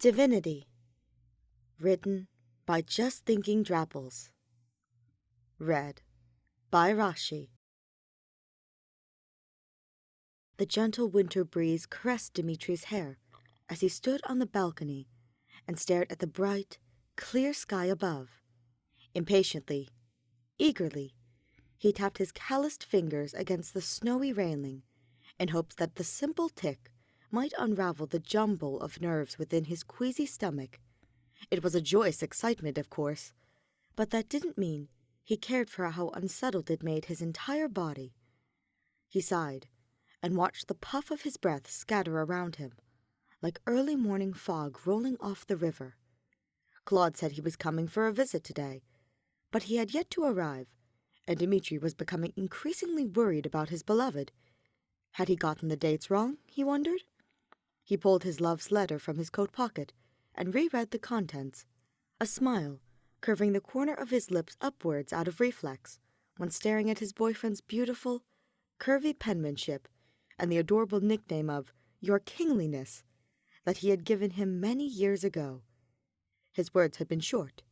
Divinity. Written by Just Thinking Drapples. Read by Rashi. The gentle winter breeze caressed Dimitri's hair as he stood on the balcony and stared at the bright, clear sky above. Impatiently, eagerly, he tapped his calloused fingers against the snowy railing in hopes that the simple tick might unravel the jumble of nerves within his queasy stomach. It was a joyous excitement, of course, but that didn't mean he cared for how unsettled it made his entire body. He sighed and watched the puff of his breath scatter around him, like early morning fog rolling off the river. Claude said he was coming for a visit today, but he had yet to arrive, and Dimitri was becoming increasingly worried about his beloved. Had he gotten the dates wrong, he wondered? He pulled his love's letter from his coat pocket and reread the contents, a smile curving the corner of his lips upwards out of reflex when staring at his boyfriend's beautiful, curvy penmanship and the adorable nickname of Your Kingliness that he had given him many years ago. His words had been short,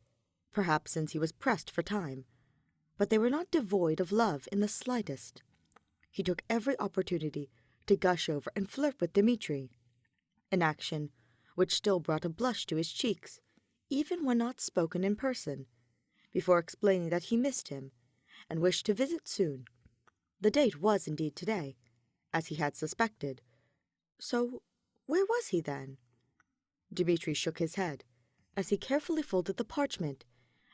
perhaps since he was pressed for time, but they were not devoid of love in the slightest. He took every opportunity to gush over and flirt with Dimitri, an action which still brought a blush to his cheeks, even when not spoken in person, before explaining that he missed him and wished to visit soon. The date was indeed today, as he had suspected. So where was he then? Dimitri shook his head as he carefully folded the parchment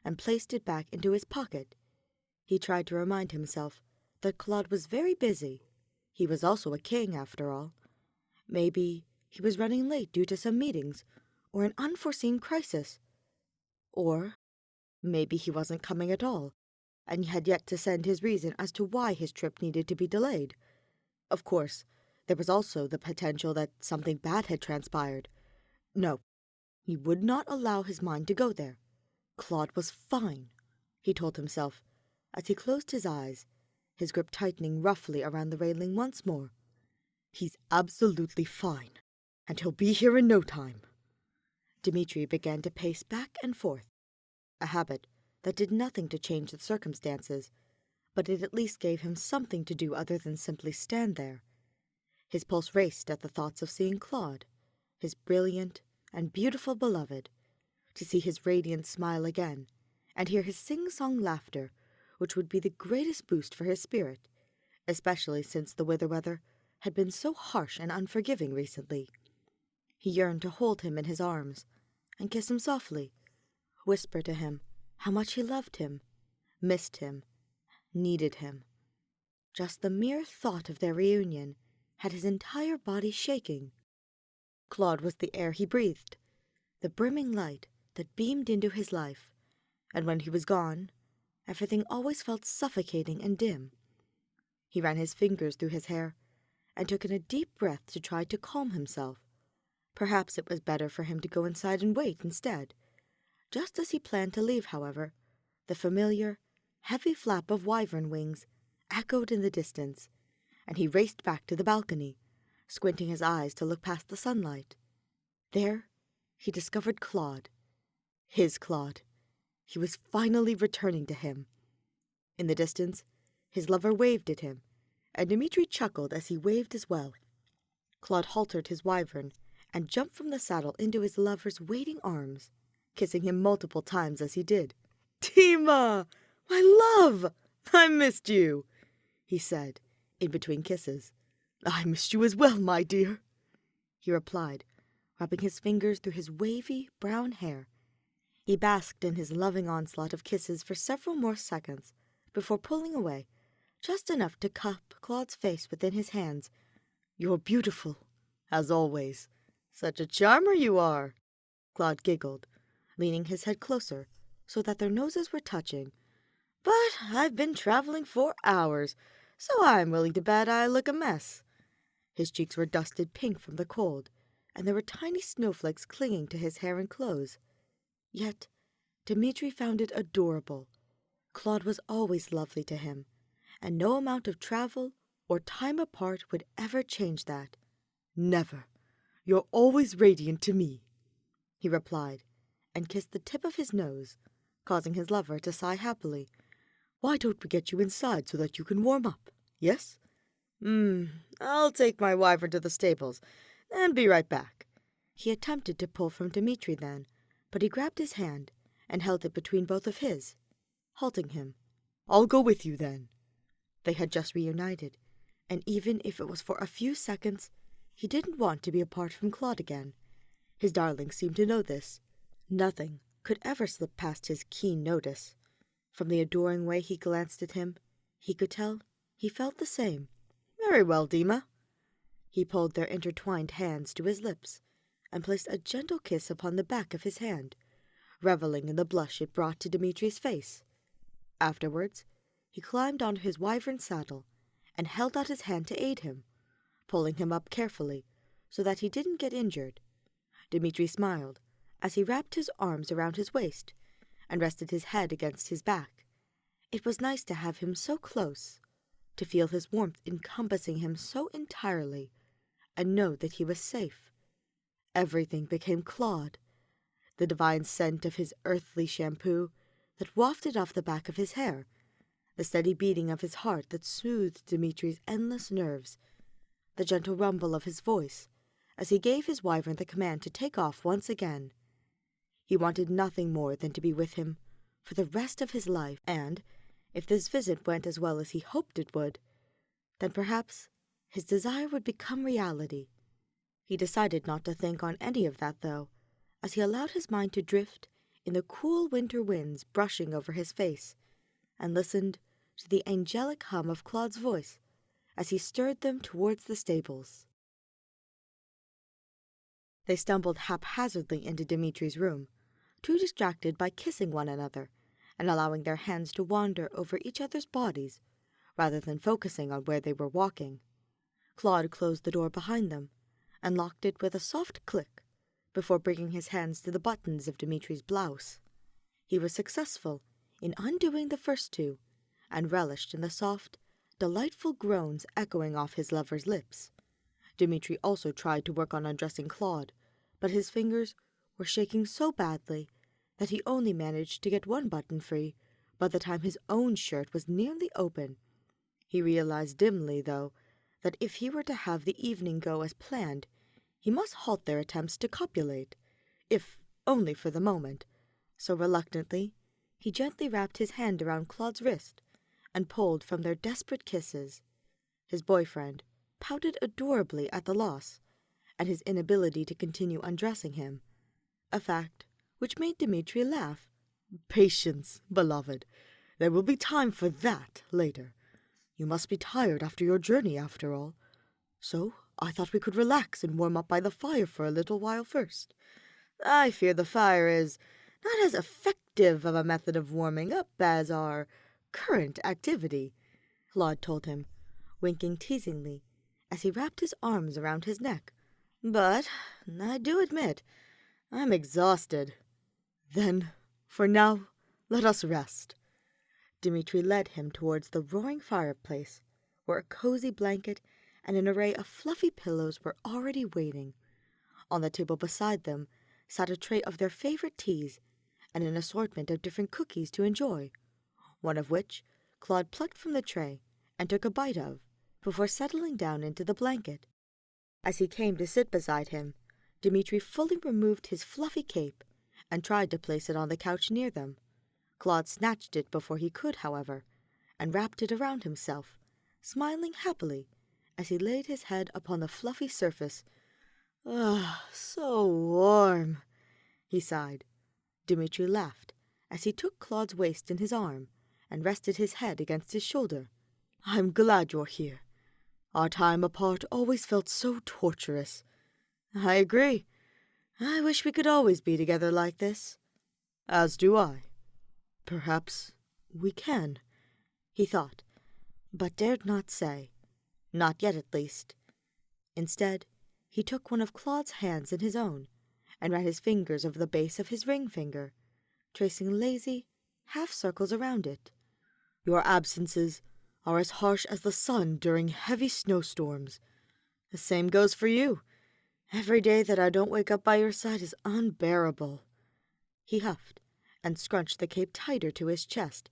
and placed it back into his pocket. He tried to remind himself that Claude was very busy. He was also a king, after all. Maybe he was running late due to some meetings or an unforeseen crisis. Or maybe he wasn't coming at all and had yet to send his reason as to why his trip needed to be delayed. Of course, there was also the potential that something bad had transpired. No, he would not allow his mind to go there. Claude was fine, he told himself, as he closed his eyes, his grip tightening roughly around the railing once more. He's absolutely fine, and he'll be here in no time. Dimitri began to pace back and forth, a habit that did nothing to change the circumstances, but it at least gave him something to do other than simply stand there. His pulse raced at the thoughts of seeing Claude, his brilliant and beautiful beloved, to see his radiant smile again, and hear his sing-song laughter, which would be the greatest boost for his spirit, especially since the weather had been so harsh and unforgiving recently. He yearned to hold him in his arms and kiss him softly, whisper to him how much he loved him, missed him, needed him. Just the mere thought of their reunion had his entire body shaking. Claude was the air he breathed, the brimming light that beamed into his life, and when he was gone, everything always felt suffocating and dim. He ran his fingers through his hair and took in a deep breath to try to calm himself. Perhaps it was better for him to go inside and wait instead. Just as he planned to leave, however, the familiar, heavy flap of wyvern wings echoed in the distance, and he raced back to the balcony, squinting his eyes to look past the sunlight. There, he discovered Claude. His Claude. He was finally returning to him. In the distance, his lover waved at him, and Dimitri chuckled as he waved as well. Claude haltered his wyvern and jumped from the saddle into his lover's waiting arms, kissing him multiple times as he did. "Tima! My love! I missed you," he said, in between kisses. "I missed you as well, my dear," he replied, rubbing his fingers through his wavy brown hair. He basked in his loving onslaught of kisses for several more seconds before pulling away, just enough to cup Claude's face within his hands. "You're beautiful, as always. Such a charmer you are," Claude giggled, leaning his head closer so that their noses were touching. "But I've been traveling for hours, so I'm willing to bet I look a mess." His cheeks were dusted pink from the cold, and there were tiny snowflakes clinging to his hair and clothes. Yet Dimitri found it adorable. Claude was always lovely to him, and no amount of travel or time apart would ever change that. "Never. You're always radiant to me." he replied, and kissed the tip of his nose, causing his lover to sigh happily. "Why don't we get you inside so that you can warm up, yes?" I'll take my wyvern to the stables, and be right back." He attempted to pull from Dimitri then, but he grabbed his hand and held it between both of his, halting him. "I'll go with you then." They had just reunited, and even if it was for a few seconds, he didn't want to be apart from Claude again. His darling seemed to know this. Nothing could ever slip past his keen notice. From the adoring way he glanced at him, he could tell he felt the same. "Very well, Dima." He pulled their intertwined hands to his lips and placed a gentle kiss upon the back of his hand, reveling in the blush it brought to Dimitri's face. Afterwards, he climbed onto his wyvern's saddle and held out his hand to aid him, pulling him up carefully so that he didn't get injured. Dimitri smiled as he wrapped his arms around his waist and rested his head against his back. It was nice to have him so close, to feel his warmth encompassing him so entirely, and know that he was safe. Everything became Claude, the divine scent of his earthly shampoo that wafted off the back of his hair, the steady beating of his heart that soothed Dimitri's endless nerves, the gentle rumble of his voice as he gave his wyvern the command to take off once again. He wanted nothing more than to be with him for the rest of his life, and if this visit went as well as he hoped it would, then perhaps his desire would become reality. He decided not to think on any of that, though, as he allowed his mind to drift in the cool winter winds brushing over his face, and listened to the angelic hum of Claude's voice as he stirred them towards the stables. They stumbled haphazardly into Dimitri's room, too distracted by kissing one another and allowing their hands to wander over each other's bodies, rather than focusing on where they were walking. Claude closed the door behind them and locked it with a soft click before bringing his hands to the buttons of Dimitri's blouse. He was successful in undoing the first two, and relished in the soft, delightful groans echoing off his lover's lips. Dimitri also tried to work on undressing Claude, but his fingers were shaking so badly that he only managed to get one button free by the time his own shirt was nearly open. He realized dimly, though, that if he were to have the evening go as planned, he must halt their attempts to copulate, if only for the moment. So reluctantly, he gently wrapped his hand around Claude's wrist and pulled from their desperate kisses. His boyfriend pouted adorably at the loss and his inability to continue undressing him, a fact which made Dimitri laugh. "Patience, beloved. There will be time for that later. You must be tired after your journey, after all. So I thought we could relax and warm up by the fire for a little while first. I fear the fire is not as effective of a method of warming up as our current activity," Claude told him, winking teasingly as he wrapped his arms around his neck. "But I do admit I'm exhausted." "Then, for now, let us rest." Dimitri led him towards the roaring fireplace, where a cozy blanket and an array of fluffy pillows were already waiting. On the table beside them sat a tray of their favorite teas and an assortment of different cookies to enjoy, one of which Claude plucked from the tray and took a bite of, before settling down into the blanket. As he came to sit beside him, Dimitri fully removed his fluffy cape and tried to place it on the couch near them. Claude snatched it before he could, however, and wrapped it around himself, smiling happily as he laid his head upon the fluffy surface. "Ah, so warm," he sighed. Dimitri laughed as he took Claude's waist in his arm and rested his head against his shoulder. "I'm glad you're here. Our time apart always felt so torturous." "I agree. I wish we could always be together like this." "As do I. Perhaps we can," he thought, but dared not say. Not yet, at least. Instead, he took one of Claude's hands in his own and ran his fingers over the base of his ring finger, tracing lazy, half-circles around it. "Your absences are as harsh as the sun during heavy snowstorms. The same goes for you. Every day that I don't wake up by your side is unbearable. He huffed and scrunched the cape tighter to his chest.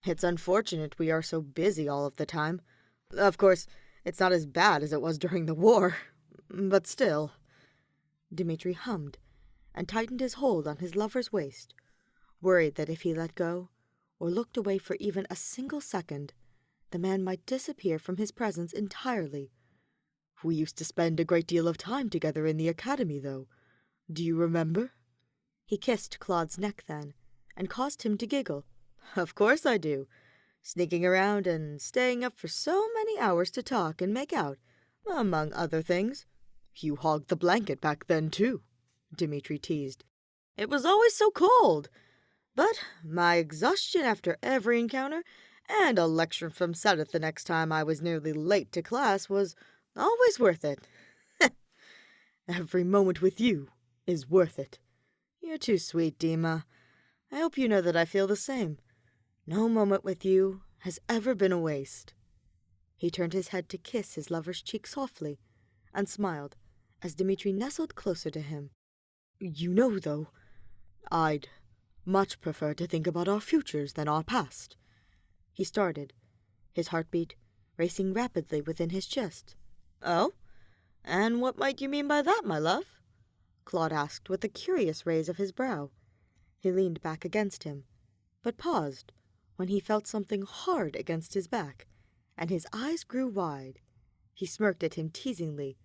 It's unfortunate we are so busy all of the time. Of course, it's not as bad as it was during the war, but still. Dimitri hummed and tightened his hold on his lover's waist, worried that if he let go or looked away for even a single second, the man might disappear from his presence entirely. We used to spend a great deal of time together in the academy, though. Do you remember? He kissed Claude's neck then, and caused him to giggle. Of course I do. Sneaking around and staying up for so many hours to talk and make out, among other things. You hogged the blanket back then, too, Dimitri teased. It was always so cold. But my exhaustion after every encounter, and a lecture from Sedith the next time I was nearly late to class, was always worth it. Every moment with you is worth it. You're too sweet, Dima. I hope you know that I feel the same. No moment with you has ever been a waste. He turned his head to kiss his lover's cheek softly, and smiled as Dimitri nestled closer to him. You know, though, I'd much prefer to think about our futures than our past. He started, his heartbeat racing rapidly within his chest. Oh? And what might you mean by that, my love? Claude asked with a curious raise of his brow. He leaned back against him, but paused when he felt something hard against his back, and his eyes grew wide. He smirked at him teasingly.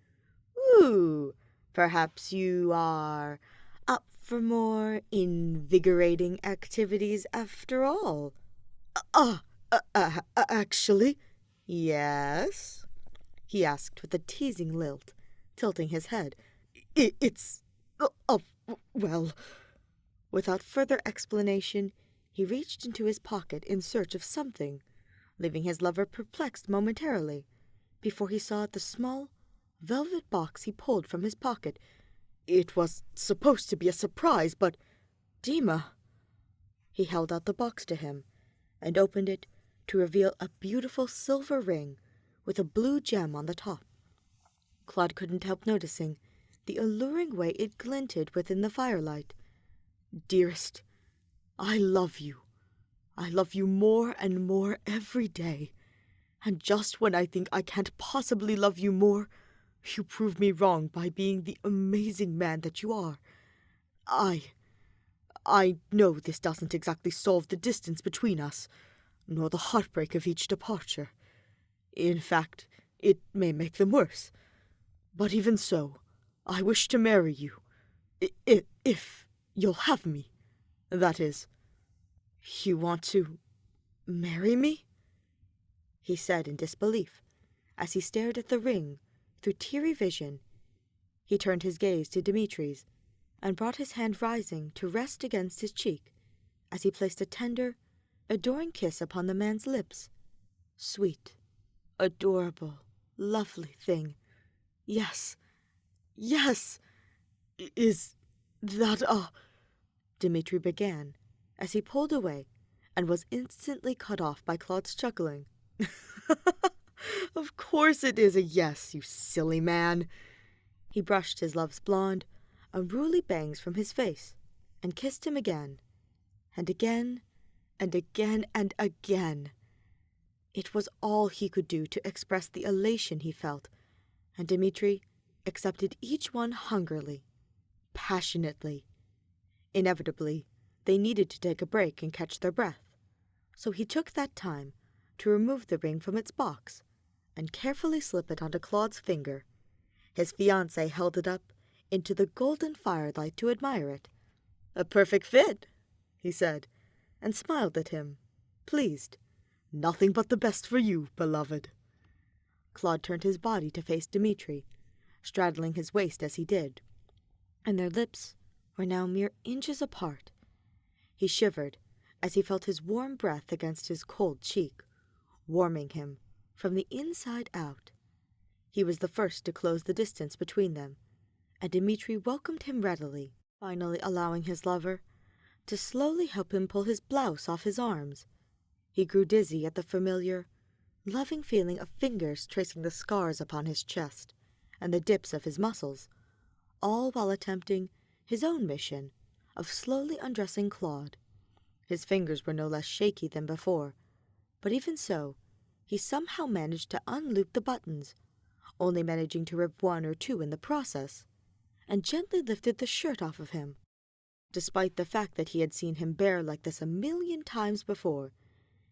Ooh, perhaps you are up for more invigorating activities after all. Actually, yes? He asked with a teasing lilt, tilting his head. It's, well. Without further explanation, he reached into his pocket in search of something, leaving his lover perplexed momentarily, before he saw the small, velvet box he pulled from his pocket. It was supposed to be a surprise, but Dima. He held out the box to him, and opened it to reveal a beautiful silver ring with a blue gem on the top. Claude couldn't help noticing the alluring way it glinted within the firelight. Dearest, I love you. I love you more and more every day. And just when I think I can't possibly love you more, you prove me wrong by being the amazing man that you are. I know this doesn't exactly solve the distance between us, nor the heartbreak of each departure. In fact, it may make them worse. But even so, I wish to marry you. If you'll have me. That is, you want to marry me? He said in disbelief, as he stared at the ring through teary vision. He turned his gaze to Dimitri's, and brought his hand rising to rest against his cheek, as he placed a tender, adoring kiss upon the man's lips. Sweet, adorable, lovely thing. Yes, yes. Is that a... Dimitri began, as he pulled away, and was instantly cut off by Claude's chuckling. Of course it is a yes, you silly man. He brushed his love's blonde, unruly bangs from his face, and kissed him again, and again, and again, and again. It was all he could do to express the elation he felt, and Dimitri accepted each one hungrily, passionately. Inevitably, they needed to take a break and catch their breath, so he took that time to remove the ring from its box and carefully slip it onto Claude's finger. His fiancée held it up into the golden firelight to admire it. A perfect fit, he said, and smiled at him, pleased. Nothing but the best for you, beloved. Claude turned his body to face Dimitri, straddling his waist as he did, and their lips were now mere inches apart. He shivered as he felt his warm breath against his cold cheek, warming him from the inside out. He was the first to close the distance between them, and Dimitri welcomed him readily, finally allowing his lover to slowly help him pull his blouse off his arms. He grew dizzy at the familiar, loving feeling of fingers tracing the scars upon his chest and the dips of his muscles, all while attempting his own mission of slowly undressing Claude. His fingers were no less shaky than before, but even so, he somehow managed to unloop the buttons, only managing to rip one or two in the process, and gently lifted the shirt off of him. Despite the fact that he had seen him bare like this 1,000,000 times before,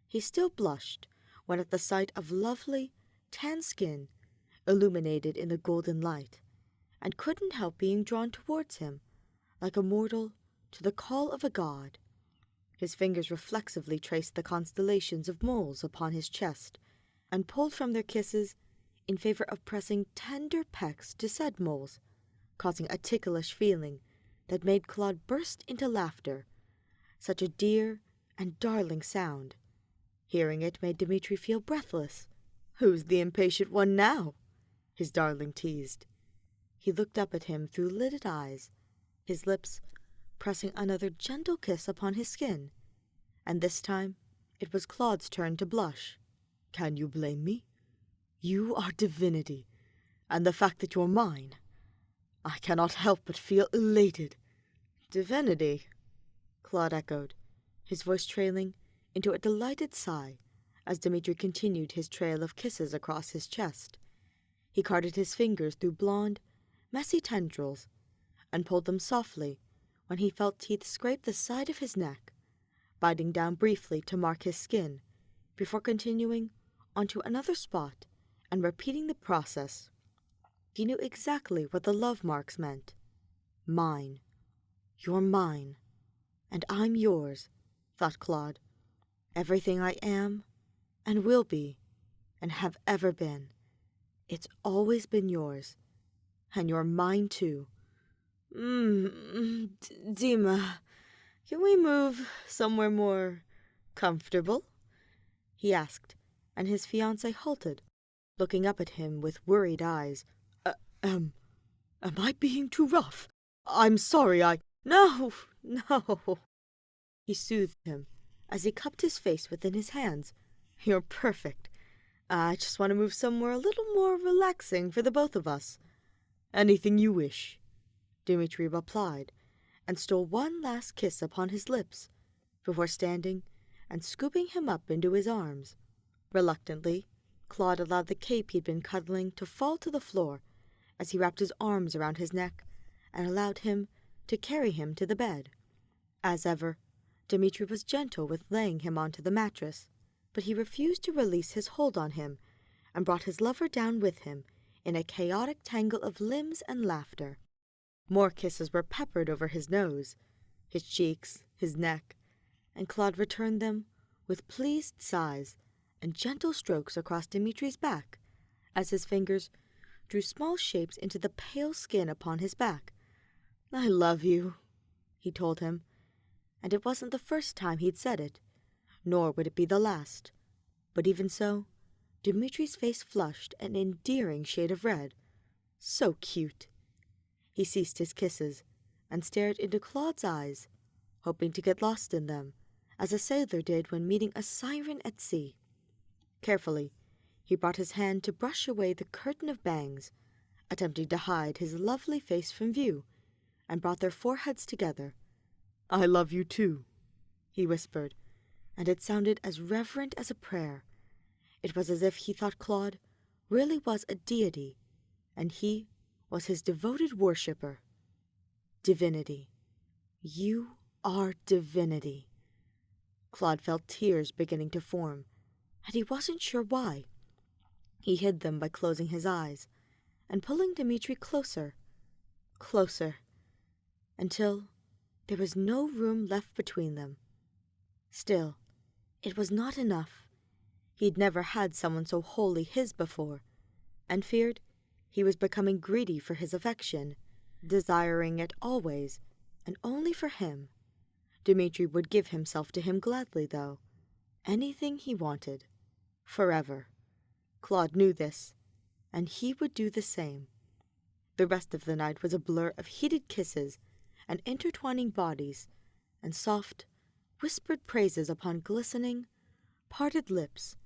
he still blushed when at the sight of lovely, tan skin illuminated in the golden light, and couldn't help being drawn towards him, like a mortal to the call of a god. His fingers reflexively traced the constellations of moles upon his chest, and pulled from their kisses in favor of pressing tender pecks to said moles, causing a ticklish feeling that made Claude burst into laughter. Such a dear and darling sound. Hearing it made Dimitri feel breathless. "Who's the impatient one now?" his darling teased. He looked up at him through lidded eyes, his lips pressing another gentle kiss upon his skin, and this time it was Claude's turn to blush. "Can you blame me? You are divinity, and the fact that you're mine, I cannot help but feel elated." "Divinity?" Claude echoed, his voice trailing into a delighted sigh as Dimitri continued his trail of kisses across his chest. He carted his fingers through blonde, messy tendrils, and pulled them softly when he felt teeth scrape the side of his neck, biting down briefly to mark his skin, before continuing onto another spot and repeating the process. He knew exactly what the love marks meant. Mine. You're mine, and I'm yours, thought Claude. Everything I am, and will be, and have ever been. It's always been yours, and you're mine too. Dima, can we move somewhere more comfortable?" he asked, and his fiancée halted, looking up at him with worried eyes. Am I being too rough? I'm sorry, No, no." He soothed him as he cupped his face within his hands. "You're perfect. I just want to move somewhere a little more relaxing for the both of us." "Anything you wish," Dimitri replied, and stole one last kiss upon his lips, before standing and scooping him up into his arms. Reluctantly, Claude allowed the cape he'd been cuddling to fall to the floor as he wrapped his arms around his neck and allowed him to carry him to the bed. As ever, Dimitri was gentle with laying him onto the mattress, but he refused to release his hold on him and brought his lover down with him in a chaotic tangle of limbs and laughter. More kisses were peppered over his nose, his cheeks, his neck, and Claude returned them with pleased sighs and gentle strokes across Dimitri's back as his fingers drew small shapes into the pale skin upon his back. "I love you," he told him, and it wasn't the first time he'd said it, nor would it be the last. But even so, Dimitri's face flushed an endearing shade of red. So cute. He ceased his kisses and stared into Claude's eyes, hoping to get lost in them, as a sailor did when meeting a siren at sea. Carefully, he brought his hand to brush away the curtain of bangs, attempting to hide his lovely face from view, and brought their foreheads together. "I love you too," he whispered, and it sounded as reverent as a prayer. It was as if he thought Claude really was a deity, and he was his devoted worshipper. Divinity. You are divinity. Claude felt tears beginning to form, and he wasn't sure why. He hid them by closing his eyes and pulling Dimitri closer, closer, until there was no room left between them. Still, it was not enough. He'd never had someone so wholly his before, and feared he was becoming greedy for his affection, desiring it always, and only for him. Dimitri would give himself to him gladly, though. Anything he wanted. Forever. Claude knew this, and he would do the same. The rest of the night was a blur of heated kisses and intertwining bodies, and soft, whispered praises upon glistening, parted lips.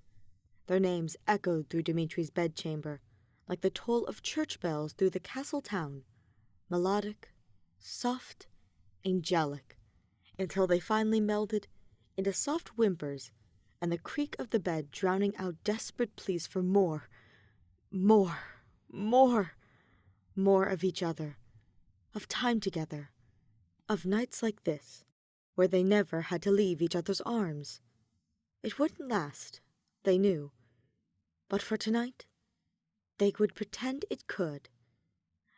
Their names echoed through Dimitri's bedchamber, like the toll of church bells through the castle town. melodic, soft, angelic, until they finally melded into soft whimpers and the creak of the bed drowning out desperate pleas for more, more, more, more of each other, of time together, of nights like this, where they never had to leave each other's arms. It wouldn't last, they knew, but for tonight, they would pretend it could.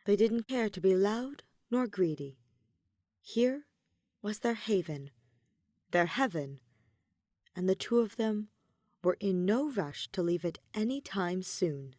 They didn't care to be loud nor greedy. Here was their haven, their heaven, and the two of them were in no rush to leave it any time soon.